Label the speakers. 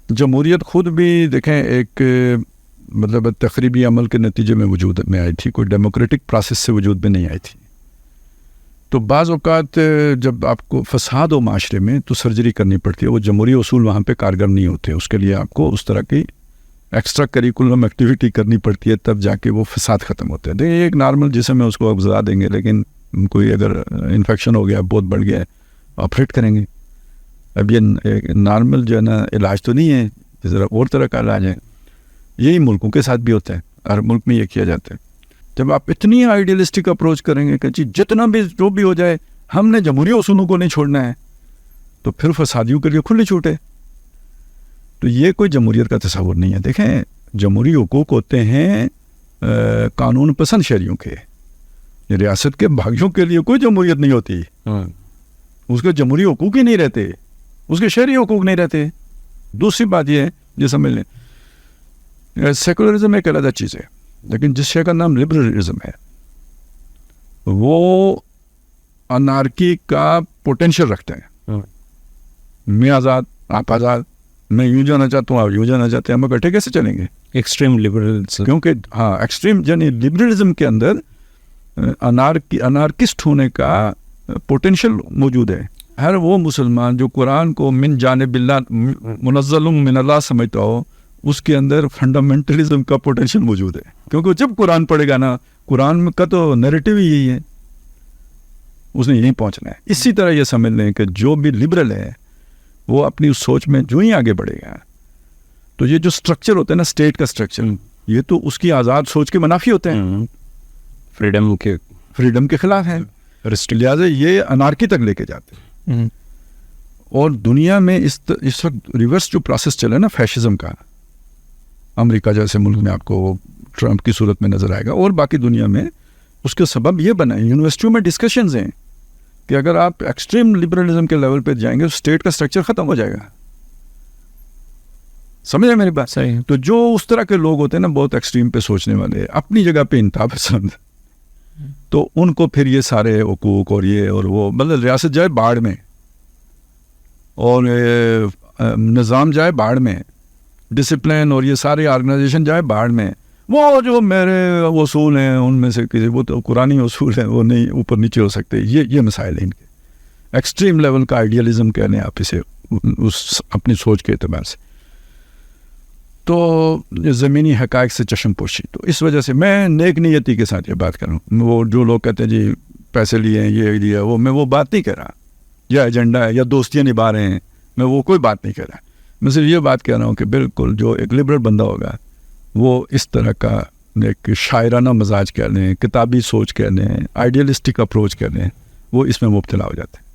Speaker 1: جمہوریت خود بھی دیکھیں ایک مطلب تقریبی عمل کے نتیجے میں وجود میں آئی تھی، کوئی ڈیموکریٹک پروسیس سے وجود میں نہیں آئی تھی. تو بعض اوقات جب آپ کو فساد ہو معاشرے میں تو سرجری کرنی پڑتی ہے. وہ جمہوری اصول وہاں پہ کارگر نہیں ہوتے، اس کے لیے آپ کو اس طرح کی ایکسٹرا کریکولم ایکٹیویٹی کرنی پڑتی ہے، تب جا کے وہ فساد ختم ہوتے ہیں. دیکھیں ایک نارمل جسم ہے اس کو آپ غذا دیں گے، لیکن کوئی اگر انفیکشن ہو گیا، بہت بڑھ گیا ہے، آپریٹ کریں گے. اب یہ نارمل جو ہے نا علاج تو نہیں ہے، ذرا اور طرح کا علاج ہے. یہی ملکوں کے ساتھ بھی ہوتا ہے، ہر ملک میں یہ کیا جاتا ہے. جب آپ اتنی آئیڈیلسٹک اپروچ کریں گے کہ جتنا بھی جو بھی ہو جائے ہم نے جمہوری اصولوں کو نہیں چھوڑنا ہے، تو پھر فسادیوں کے لیے کھلی چھوٹ ہے. تو یہ کوئی جمہوریت کا تصور نہیں ہے. دیکھیں جمہوری حقوق ہوتے ہیں قانون پسند شہریوں کے. ریاست کے بھاگیوں کے لیے کوئی جمہوریت نہیں ہوتی. اس کے جمہوری حقوق ہی نہیں رہتے، اس کے شہری حقوق نہیں رہتے. دوسری بات یہ ہے جو سمجھ لیں، سیکولرزم ایک علیحدہ چیز ہے، لیکن جس شے کا نام لبرلزم ہے وہ انارکی کا پوٹینشیل رکھتے ہیں. میں آزاد، آپ آزاد، میں یوں جانا چاہتا ہوں، آپ یوں جانا چاہتے ہیں، ہم اکٹھے کیسے چلیں گے؟ Extreme liberalism. کیونکہ ہاں ایکسٹریم یعنی لبرلزم کے اندر انارکسٹ ہونے کا پوٹینشیل موجود ہے. ہر وہ مسلمان جو قرآن کو من جانب اللہ منزل من اللہ سمجھتا ہو، اس کے اندر فنڈامنٹلزم کا پوٹینشیل موجود ہے. کیونکہ جب قرآن پڑھے گا نا، قرآن کا تو نیریٹو ہی یہی ہے، اس نے یہیں پہنچنا ہے. اسی طرح یہ سمجھ لیں کہ جو بھی لبرل ہے وہ اپنی اس سوچ میں جو ہی آگے بڑھے گا، تو یہ جو سٹرکچر ہوتا ہے نا اسٹیٹ کا سٹرکچر، یہ تو اس کی آزاد سوچ کے منافی ہوتے ہیں، فریڈم کے خلاف ہیں. لہٰذا یہ انارکی تک لے کے جاتے ہیں. اور دنیا میں اس وقت ریورس جو پروسیس چلے نا فیشزم کا، امریکہ جیسے ملک میں آپ کو ٹرمپ کی صورت میں نظر آئے گا، اور باقی دنیا میں اس کے سبب یہ بنا ہے. یونیورسٹیوں میں ڈسکشنز ہیں کہ اگر آپ ایکسٹریم لبرلزم کے لیول پہ جائیں گے تو اسٹیٹ کا سٹرکچر ختم ہو جائے گا. سمجھے میری بات؟ صحیح. تو جو اس طرح کے لوگ ہوتے ہیں نا بہت ایکسٹریم پہ سوچنے والے، اپنی جگہ پہ انتہا پسند، تو ان کو پھر یہ سارے حقوق اور یہ اور وہ، مطلب ریاست جائے باڑ میں اور نظام جائے باڑ میں، ڈسپلن اور یہ سارے آرگنائزیشن جائے باڑ میں. وہ جو میرے اصول ہیں ان میں سے کسی، وہ تو قرآنی اصول ہیں، وہ نہیں اوپر نیچے ہو سکتے. یہ مسائل ہیں ان کے. ایکسٹریم لیول کا آئیڈیالزم کہہ لیں آپ اسے، اس اپنی سوچ کے اعتبار سے. تو زمینی حقائق سے چشم پوشی. تو اس وجہ سے میں نیک نیتی کے ساتھ یہ بات کر رہا ہوں. وہ جو لوگ کہتے ہیں جی پیسے لیے ہیں، یہ لیا، وہ میں وہ بات نہیں کر رہا، یا ایجنڈا ہے یا دوستیاں نبھا رہے ہیں، میں وہ کوئی بات نہیں کر رہا. میں صرف یہ بات کہہ رہا ہوں کہ بالکل جو ایک لبرل بندہ ہوگا وہ اس طرح کا ایک شاعرانہ مزاج کہہ لیں، کتابی سوچ کہہ لیں، آئیڈیلسٹک اپروچ کہہ لیں، وہ اس میں مبتلا ہو جاتے ہیں.